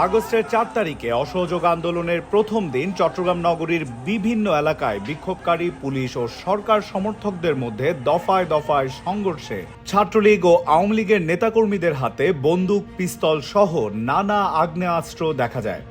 আগস্টের 4 তারিখে অসহযোগ আন্দোলনের প্রথম দিন চট্টগ্রাম নগরীর বিভিন্ন এলাকায় বিক্ষোভকারী পুলিশ ও সরকার সমর্থকদের মধ্যে দফায় দফায় সংঘর্ষে ছাত্রলীগ ও আওয়ামী লীগের নেতাকর্মীদের হাতে বন্দুক, পিস্তল সহ নানা আগ্নেয়াস্ত্র দেখা যায়।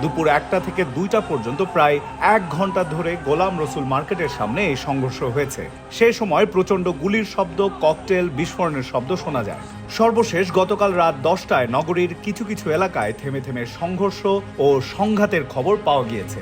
দুপুর 1টা থেকে 2টা পর্যন্ত প্রায় 1 ঘন্টা ধরে গোলাম রসুল মার্কেটের সামনে এই সংঘর্ষ হয়েছে। সেই সময় প্রচণ্ড গুলির শব্দ, ককটেল বিস্ফোরণের শব্দ শোনা যায়। সর্বশেষ গতকাল রাত 10টায় নগরীর কিছু কিছু এলাকায় থেমে থেমে সংঘর্ষ ও সংঘাতের খবর পাওয়া গিয়েছে।